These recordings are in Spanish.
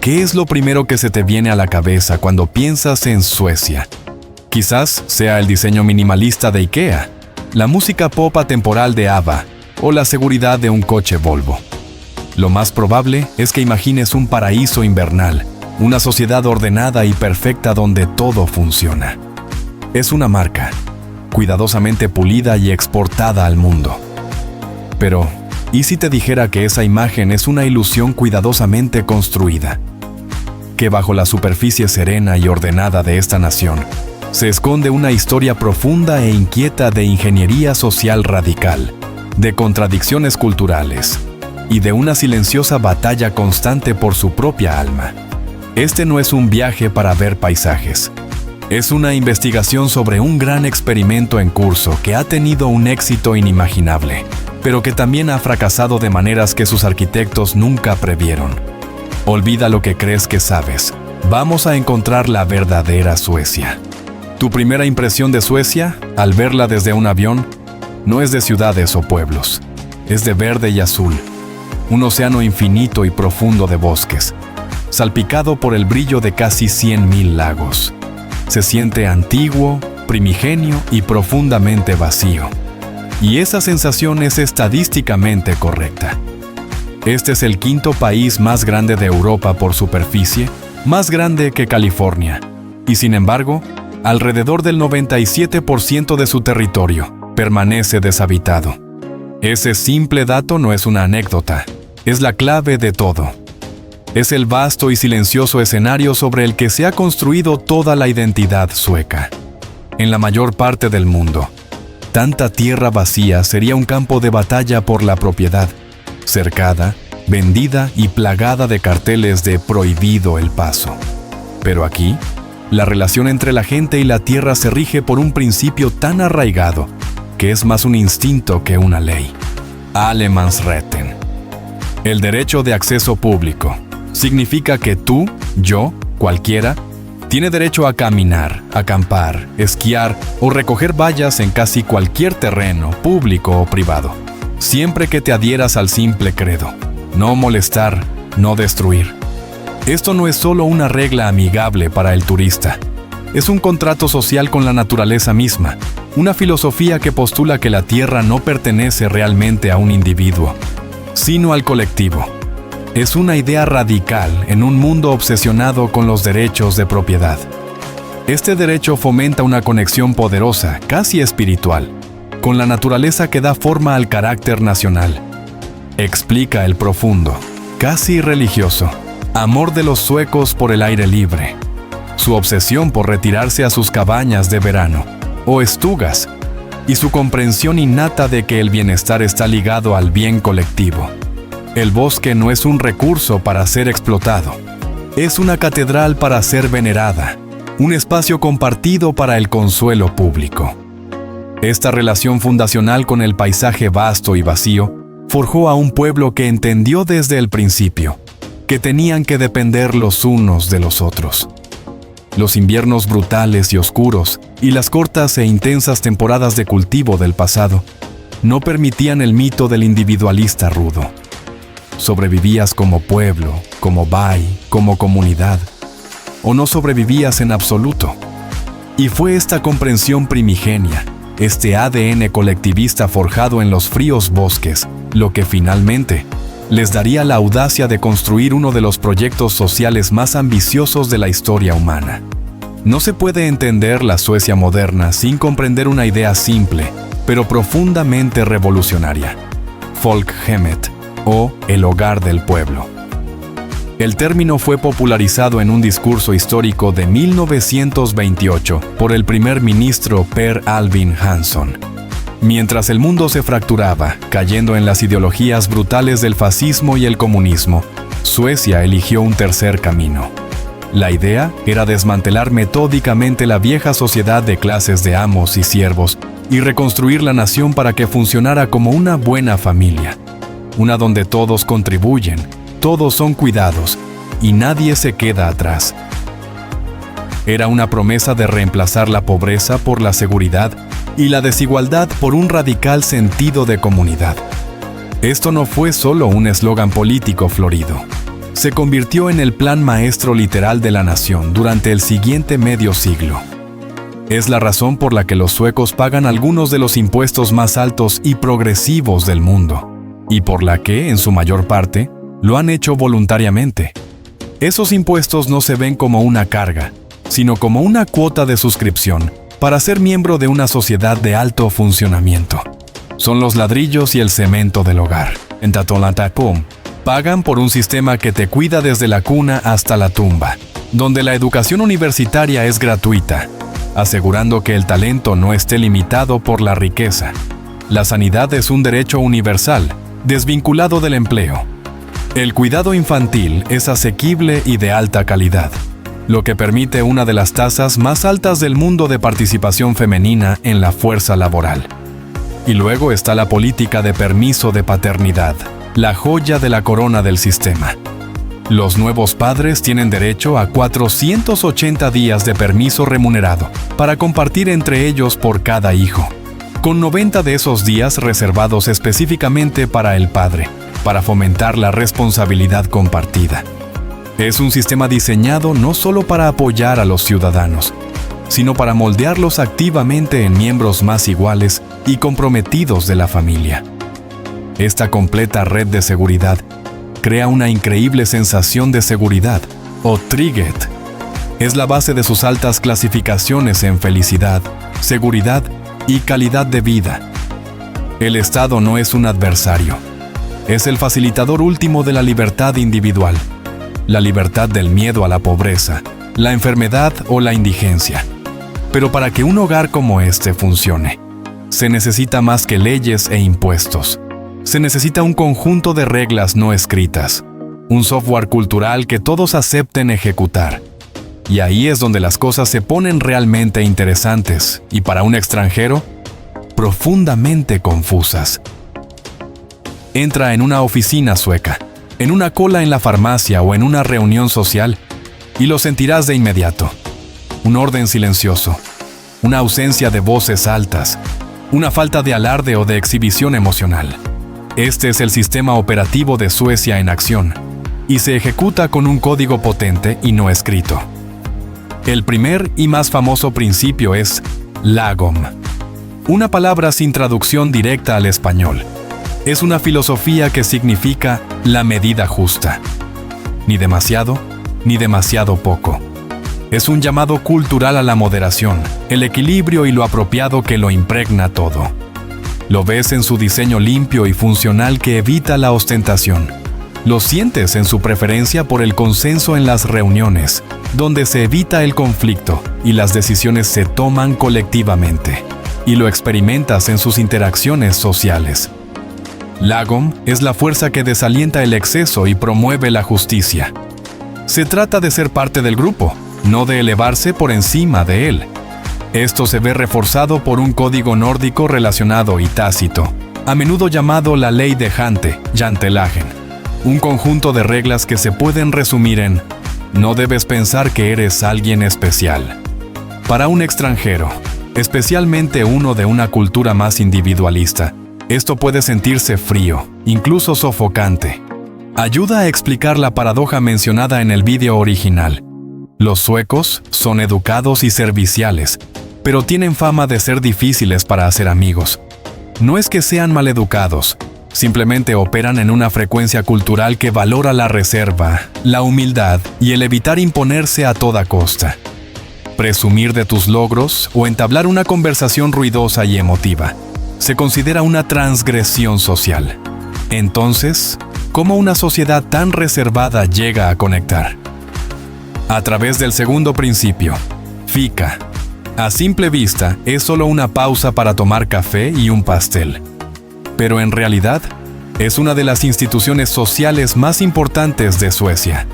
¿Qué es lo primero que se te viene a la cabeza cuando piensas en Suecia? Quizás sea el diseño minimalista de IKEA, la música pop atemporal de ABBA o la seguridad de un coche Volvo. Lo más probable es que imagines un paraíso invernal, una sociedad ordenada y perfecta donde todo funciona. Es una marca, cuidadosamente pulida y exportada al mundo. Pero, ¿y si te dijera que esa imagen es una ilusión cuidadosamente construida? Que bajo la superficie serena y ordenada de esta nación se esconde una historia profunda e inquieta de ingeniería social radical, de contradicciones culturales y de una silenciosa batalla constante por su propia alma. Este no es un viaje para ver paisajes. Es una investigación sobre un gran experimento en curso que ha tenido un éxito inimaginable, pero que también ha fracasado de maneras que sus arquitectos nunca previeron. Olvida lo que crees que sabes. Vamos a encontrar la verdadera Suecia. Tu primera impresión de Suecia, al verla desde un avión, no es de ciudades o pueblos. Es de verde y azul. Un océano infinito y profundo de bosques, salpicado por el brillo de casi 100,000 lagos. Se siente antiguo, primigenio y profundamente vacío. Y esa sensación es estadísticamente correcta. Este es el quinto país más grande de Europa por superficie, más grande que California. Y sin embargo, alrededor del 97% de su territorio permanece deshabitado. Ese simple dato no es una anécdota, es la clave de todo. Es el vasto y silencioso escenario sobre el que se ha construido toda la identidad sueca. En la mayor parte del mundo, tanta tierra vacía sería un campo de batalla por la propiedad, cercada, vendida y plagada de carteles de prohibido el paso. Pero aquí, la relación entre la gente y la tierra se rige por un principio tan arraigado que es más un instinto que una ley. Allemansrätten. El derecho de acceso público significa que tú, yo, cualquiera, tiene derecho a caminar, acampar, esquiar o recoger bayas en casi cualquier terreno, público o privado, siempre que te adhieras al simple credo: no molestar, no destruir. Esto no es solo una regla amigable para el turista, es un contrato social con la naturaleza misma, una filosofía que postula que la tierra no pertenece realmente a un individuo, sino al colectivo. Es una idea radical en un mundo obsesionado con los derechos de propiedad. Este derecho fomenta una conexión poderosa, casi espiritual, con la naturaleza que da forma al carácter nacional. Explica el profundo, casi religioso, amor de los suecos por el aire libre, su obsesión por retirarse a sus cabañas de verano, o estugas, y su comprensión innata de que el bienestar está ligado al bien colectivo. El bosque no es un recurso para ser explotado, es una catedral para ser venerada, un espacio compartido para el consuelo público. Esta relación fundacional con el paisaje vasto y vacío forjó a un pueblo que entendió desde el principio que tenían que depender los unos de los otros. Los inviernos brutales y oscuros y las cortas e intensas temporadas de cultivo del pasado no permitían el mito del individualista rudo. Sobrevivías como pueblo, como bai, como comunidad, o no sobrevivías en absoluto. Y fue esta comprensión primigenia, este ADN colectivista forjado en los fríos bosques, lo que finalmente les daría la audacia de construir uno de los proyectos sociales más ambiciosos de la historia humana. No se puede entender la Suecia moderna sin comprender una idea simple, pero profundamente revolucionaria: Folkhemmet, o el hogar del pueblo. El término fue popularizado en un discurso histórico de 1928 por el primer ministro Per Albin Hansson. Mientras el mundo se fracturaba, cayendo en las ideologías brutales del fascismo y el comunismo, Suecia eligió un tercer camino. La idea era desmantelar metódicamente la vieja sociedad de clases de amos y siervos y reconstruir la nación para que funcionara como una buena familia. Una donde todos contribuyen, todos son cuidados y nadie se queda atrás. Era una promesa de reemplazar la pobreza por la seguridad y la desigualdad por un radical sentido de comunidad. Esto no fue solo un eslogan político florido. se convirtió en el plan maestro literal de la nación durante el siguiente medio siglo. Es la razón por la que los suecos pagan algunos de los impuestos más altos y progresivos del mundo, y por la que, en su mayor parte, lo han hecho voluntariamente. Esos impuestos no se ven como una carga, sino como una cuota de suscripción para ser miembro de una sociedad de alto funcionamiento. Son los ladrillos y el cemento del hogar. En Tatolatapum, pagan por un sistema que te cuida desde la cuna hasta la tumba, donde la educación universitaria es gratuita, asegurando que el talento no esté limitado por la riqueza. La sanidad es un derecho universal, desvinculado del empleo. El cuidado infantil es asequible y de alta calidad, lo que permite una de las tasas más altas del mundo de participación femenina en la fuerza laboral. Y luego está la política de permiso de paternidad, la joya de la corona del sistema. Los nuevos padres tienen derecho a 480 días de permiso remunerado para compartir entre ellos por cada hijo, con 90 de esos días reservados específicamente para el padre, para fomentar la responsabilidad compartida. Es un sistema diseñado no solo para apoyar a los ciudadanos, sino para moldearlos activamente en miembros más iguales y comprometidos de la familia. Esta completa red de seguridad crea una increíble sensación de seguridad, o trygghet. Es la base de sus altas clasificaciones en felicidad, seguridad y calidad de vida. El Estado no es un adversario. Es el facilitador último de la libertad individual, la libertad del miedo a la pobreza, la enfermedad o la indigencia. Pero para que un hogar como este funcione, se necesita más que leyes e impuestos. Se necesita un conjunto de reglas no escritas, un software cultural que todos acepten ejecutar. Y ahí es donde las cosas se ponen realmente interesantes y, para un extranjero, profundamente confusas. Entra en una oficina sueca, en una cola en la farmacia o en una reunión social y lo sentirás de inmediato. Un orden silencioso, una ausencia de voces altas, una falta de alarde o de exhibición emocional. Este es el sistema operativo de Suecia en acción y se ejecuta con un código potente y no escrito. El primer y más famoso principio es lagom, una palabra sin traducción directa al español. Es una filosofía que significa la medida justa. Ni demasiado, ni demasiado poco. Es un llamado cultural a la moderación, el equilibrio y lo apropiado que lo impregna todo. Lo ves en su diseño limpio y funcional que evita la ostentación. Lo sientes en su preferencia por el consenso en las reuniones, donde se evita el conflicto y las decisiones se toman colectivamente. Y lo experimentas en sus interacciones sociales. Lagom es la fuerza que desalienta el exceso y promueve la justicia. Se trata de ser parte del grupo, no de elevarse por encima de él. Esto se ve reforzado por un código nórdico relacionado y tácito, a menudo llamado la ley de Jante, Jantelagen, un conjunto de reglas que se pueden resumir en: no debes pensar que eres alguien especial. Para un extranjero, especialmente uno de una cultura más individualista, esto puede sentirse frío, incluso sofocante. Ayuda a explicar la paradoja mencionada en el vídeo original. Los suecos son educados y serviciales, pero tienen fama de ser difíciles para hacer amigos. No es que sean maleducados, simplemente operan en una frecuencia cultural que valora la reserva, la humildad y el evitar imponerse a toda costa. Presumir de tus logros o entablar una conversación ruidosa y emotiva se considera una transgresión social. Entonces, ¿cómo una sociedad tan reservada llega a conectar? A través del segundo principio, fika. A simple vista, es solo una pausa para tomar café y un pastel. Pero en realidad, es una de las instituciones sociales más importantes de Suecia.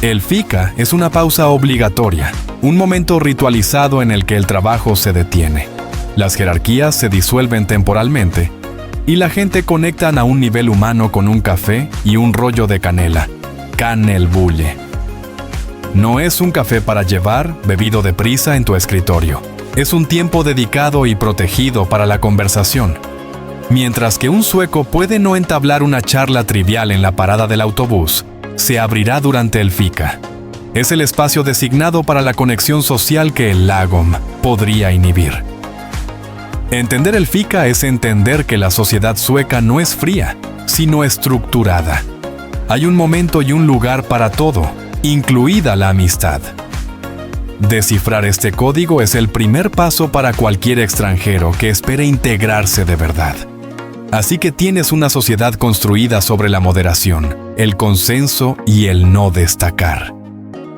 El fika es una pausa obligatoria, un momento ritualizado en el que el trabajo se detiene. Las jerarquías se disuelven temporalmente y la gente conectan a un nivel humano con un café y un rollo de canela, kanelbulle. No es un café para llevar, bebido deprisa en tu escritorio. Es un tiempo dedicado y protegido para la conversación. Mientras que un sueco puede no entablar una charla trivial en la parada del autobús, se abrirá durante el fika. Es el espacio designado para la conexión social que el lagom podría inhibir. Entender el fika es entender que la sociedad sueca no es fría, sino estructurada. Hay un momento y un lugar para todo, incluida la amistad. Descifrar este código es el primer paso para cualquier extranjero que espere integrarse de verdad. Así que tienes una sociedad construida sobre la moderación, el consenso y el no destacar.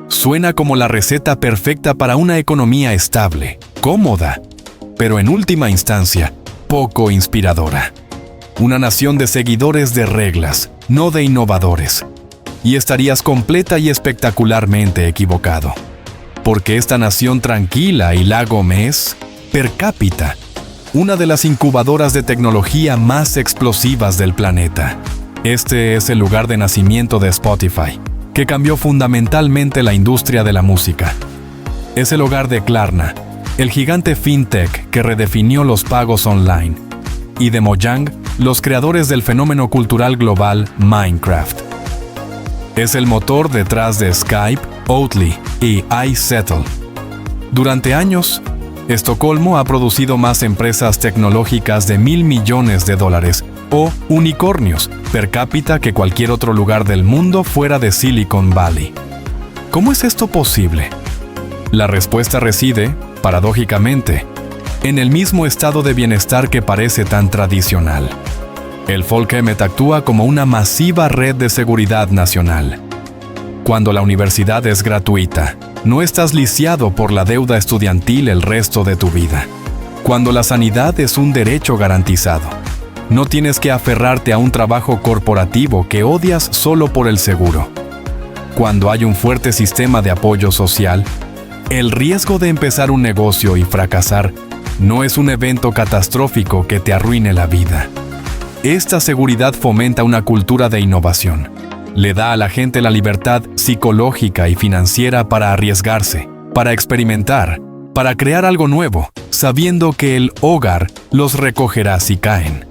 Suena como la receta perfecta para una economía estable, cómoda, pero en última instancia, poco inspiradora. Una nación de seguidores de reglas, no de innovadores. Y estarías completa y espectacularmente equivocado. Porque esta nación tranquila y lagom es, per cápita, una de las incubadoras de tecnología más explosivas del planeta. Este es el lugar de nacimiento de Spotify, que cambió fundamentalmente la industria de la música. Es el hogar de Klarna, el gigante fintech que redefinió los pagos online, y de Mojang, los creadores del fenómeno cultural global Minecraft. Es el motor detrás de Skype, Oatly y iSettle. Durante años, Estocolmo ha producido más empresas tecnológicas de $1.000 millones o unicornios per cápita que cualquier otro lugar del mundo fuera de Silicon Valley. ¿Cómo es esto posible? La respuesta reside, paradójicamente, en el mismo estado de bienestar que parece tan tradicional. El Folkhemmet actúa como una masiva red de seguridad nacional. Cuando la universidad es gratuita, no estás lisiado por la deuda estudiantil el resto de tu vida. Cuando la sanidad es un derecho garantizado, no tienes que aferrarte a un trabajo corporativo que odias solo por el seguro. Cuando hay un fuerte sistema de apoyo social, el riesgo de empezar un negocio y fracasar no es un evento catastrófico que te arruine la vida. Esta seguridad fomenta una cultura de innovación. Le da a la gente la libertad psicológica y financiera para arriesgarse, para experimentar, para crear algo nuevo, sabiendo que el hogar los recogerá si caen.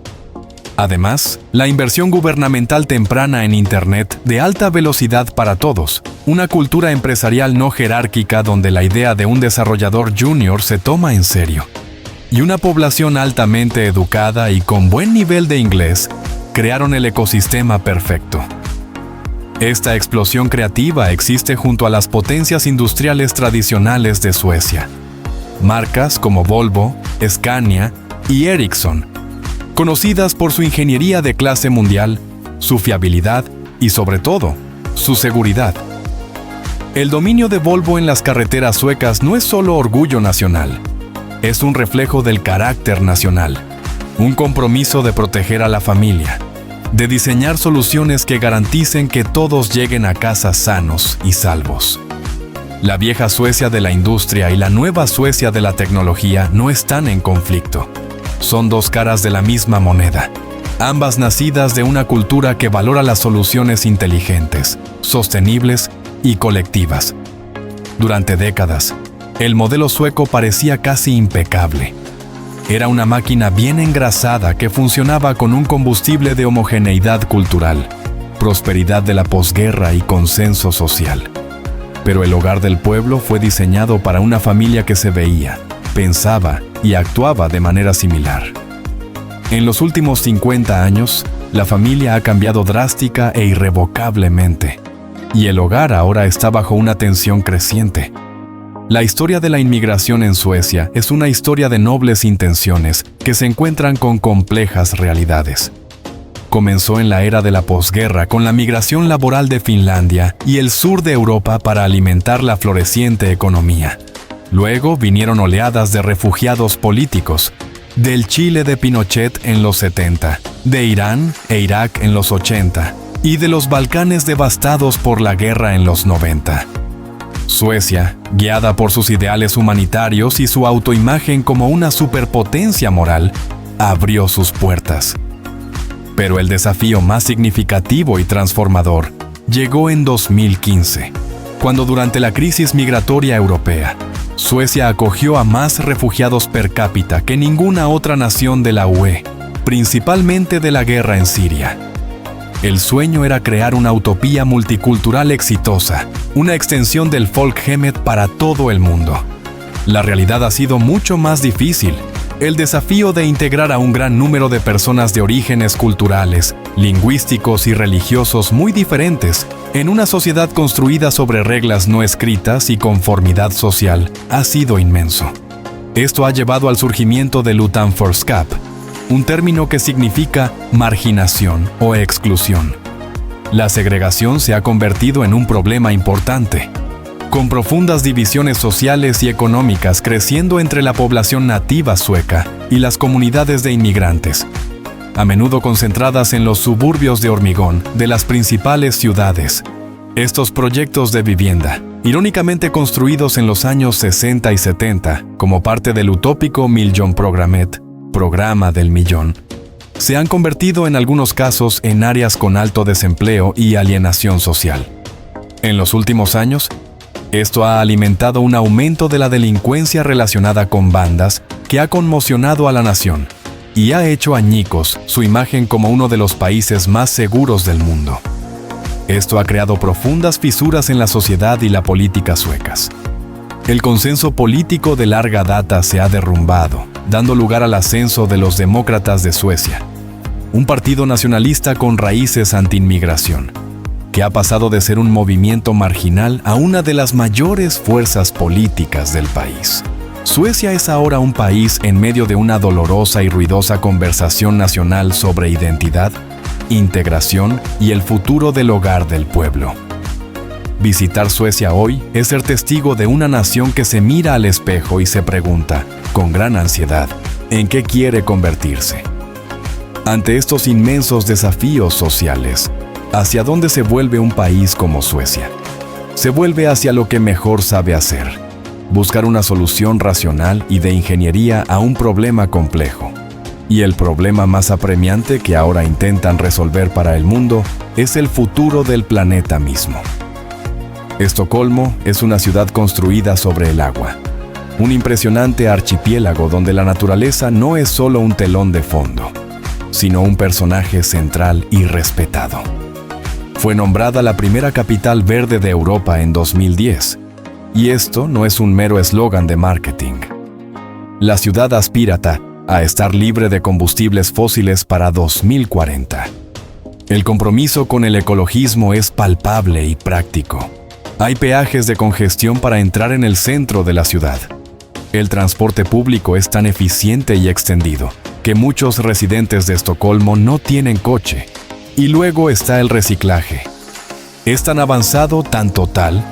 Además, la inversión gubernamental temprana en Internet de alta velocidad para todos, una cultura empresarial no jerárquica donde la idea de un desarrollador junior se toma en serio, y una población altamente educada y con buen nivel de inglés, crearon el ecosistema perfecto. Esta explosión creativa existe junto a las potencias industriales tradicionales de Suecia. Marcas como Volvo, Scania y Ericsson, conocidas por su ingeniería de clase mundial, su fiabilidad y, sobre todo, su seguridad. El dominio de Volvo en las carreteras suecas no es solo orgullo nacional, es un reflejo del carácter nacional, un compromiso de proteger a la familia, de diseñar soluciones que garanticen que todos lleguen a casa sanos y salvos. La vieja Suecia de la industria y la nueva Suecia de la tecnología no están en conflicto. Son dos caras de la misma moneda, ambas nacidas de una cultura que valora las soluciones inteligentes, sostenibles y colectivas. Durante décadas, el modelo sueco parecía casi impecable. Era una máquina bien engrasada que funcionaba con un combustible de homogeneidad cultural, prosperidad de la posguerra y consenso social. Pero el hogar del pueblo fue diseñado para una familia que se veía, pensaba y actuaba de manera similar. En los últimos 50 años, la familia ha cambiado drástica e irrevocablemente, y el hogar ahora está bajo una tensión creciente. La historia de la inmigración en Suecia es una historia de nobles intenciones que se encuentran con complejas realidades. Comenzó en la era de la posguerra con la migración laboral de Finlandia y el sur de Europa para alimentar la floreciente economía. Luego vinieron oleadas de refugiados políticos, del Chile de Pinochet en los 70, de Irán e Irak en los 80 y de los Balcanes devastados por la guerra en los 90. Suecia, guiada por sus ideales humanitarios y su autoimagen como una superpotencia moral, abrió sus puertas. Pero el desafío más significativo y transformador llegó en 2015, cuando durante la crisis migratoria europea, Suecia acogió a más refugiados per cápita que ninguna otra nación de la UE, principalmente de la guerra en Siria. El sueño era crear una utopía multicultural exitosa, una extensión del folkhemmet para todo el mundo. La realidad ha sido mucho más difícil. El desafío de integrar a un gran número de personas de orígenes culturales, lingüísticos y religiosos muy diferentes en una sociedad construida sobre reglas no escritas y conformidad social ha sido inmenso. Esto ha llevado al surgimiento del Utanforskap, un término que significa marginación o exclusión. La segregación se ha convertido en un problema importante, con profundas divisiones sociales y económicas creciendo entre la población nativa sueca y las comunidades de inmigrantes, a menudo concentradas en los suburbios de hormigón de las principales ciudades. Estos proyectos de vivienda, irónicamente construidos en los años 60 y 70 como parte del utópico Millionprogrammet, Programa del Millón, se han convertido en algunos casos en áreas con alto desempleo y alienación social. En los últimos años, esto ha alimentado un aumento de la delincuencia relacionada con bandas que ha conmocionado a la nación y ha hecho añicos su imagen como uno de los países más seguros del mundo. Esto ha creado profundas fisuras en la sociedad y la política suecas. El consenso político de larga data se ha derrumbado, dando lugar al ascenso de los demócratas de Suecia, un partido nacionalista con raíces anti-inmigración, que ha pasado de ser un movimiento marginal a una de las mayores fuerzas políticas del país. Suecia es ahora un país en medio de una dolorosa y ruidosa conversación nacional sobre identidad, integración y el futuro del hogar del pueblo. Visitar Suecia hoy es ser testigo de una nación que se mira al espejo y se pregunta, con gran ansiedad, ¿en qué quiere convertirse? Ante estos inmensos desafíos sociales, ¿hacia dónde se vuelve un país como Suecia? Se vuelve hacia lo que mejor sabe hacer, buscar una solución racional y de ingeniería a un problema complejo. Y el problema más apremiante que ahora intentan resolver para el mundo es el futuro del planeta mismo. Estocolmo es una ciudad construida sobre el agua, un impresionante archipiélago donde la naturaleza no es solo un telón de fondo, sino un personaje central y respetado. Fue nombrada la primera capital verde de Europa en 2010, y esto no es un mero eslogan de marketing. La ciudad aspira a estar libre de combustibles fósiles para 2040. El compromiso con el ecologismo es palpable y práctico. Hay peajes de congestión para entrar en el centro de la ciudad. El transporte público es tan eficiente y extendido que muchos residentes de Estocolmo no tienen coche. Y luego está el reciclaje. Es tan avanzado, tan total,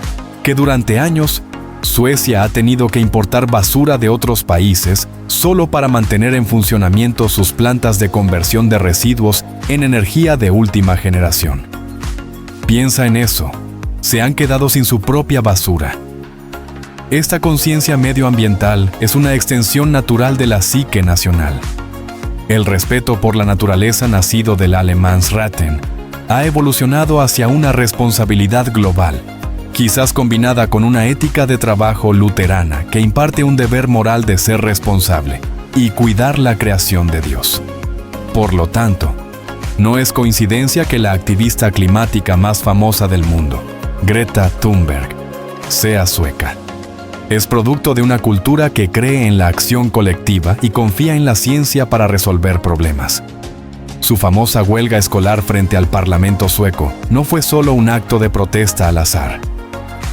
que durante años Suecia ha tenido que importar basura de otros países solo para mantener en funcionamiento sus plantas de conversión de residuos en energía de última generación. Piensa en eso. Se han quedado sin su propia basura. Esta conciencia medioambiental es una extensión natural de la psique nacional. El respeto por la naturaleza nacido del Allemansraten ha evolucionado hacia una responsabilidad global, quizás combinada con una ética de trabajo luterana que imparte un deber moral de ser responsable y cuidar la creación de Dios. Por lo tanto, no es coincidencia que la activista climática más famosa del mundo, Greta Thunberg, sea sueca. Es producto de una cultura que cree en la acción colectiva y confía en la ciencia para resolver problemas. Su famosa huelga escolar frente al Parlamento sueco no fue solo un acto de protesta al azar.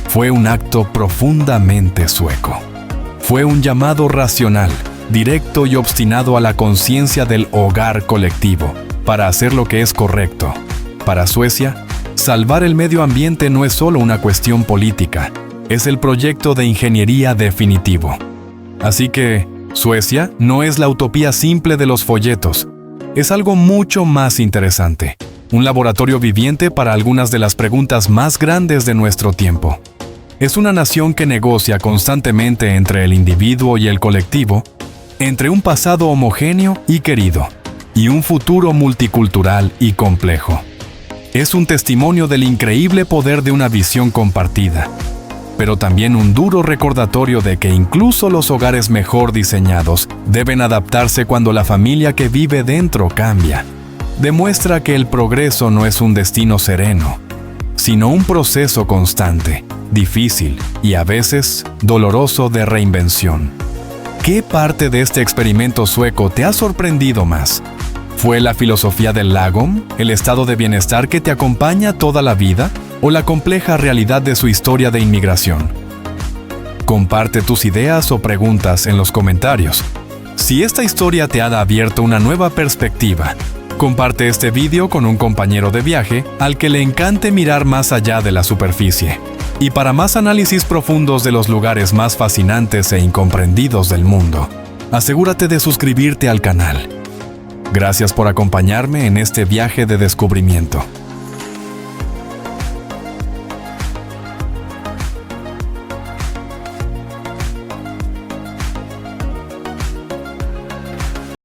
Fue un acto profundamente sueco. Fue un llamado racional, directo y obstinado a la conciencia del hogar colectivo, para hacer lo que es correcto. Para Suecia, salvar el medio ambiente no es solo una cuestión política, es el proyecto de ingeniería definitivo. Así que, Suecia no es la utopía simple de los folletos, es algo mucho más interesante, un laboratorio viviente para algunas de las preguntas más grandes de nuestro tiempo. Es una nación que negocia constantemente entre el individuo y el colectivo, entre un pasado homogéneo y querido, y un futuro multicultural y complejo. Es un testimonio del increíble poder de una visión compartida, pero también un duro recordatorio de que incluso los hogares mejor diseñados deben adaptarse cuando la familia que vive dentro cambia. demuestra que el progreso no es un destino sereno, sino un proceso constante, difícil y a veces doloroso de reinvención. ¿Qué parte de este experimento sueco te ha sorprendido más? ¿Fue la filosofía del lagom, el estado de bienestar que te acompaña toda la vida, o la compleja realidad de su historia de inmigración? Comparte tus ideas o preguntas en los comentarios. Si esta historia te ha abierto una nueva perspectiva, comparte este video con un compañero de viaje al que le encante mirar más allá de la superficie. Y para más análisis profundos de los lugares más fascinantes e incomprendidos del mundo, asegúrate de suscribirte al canal. Gracias por acompañarme en este viaje de descubrimiento.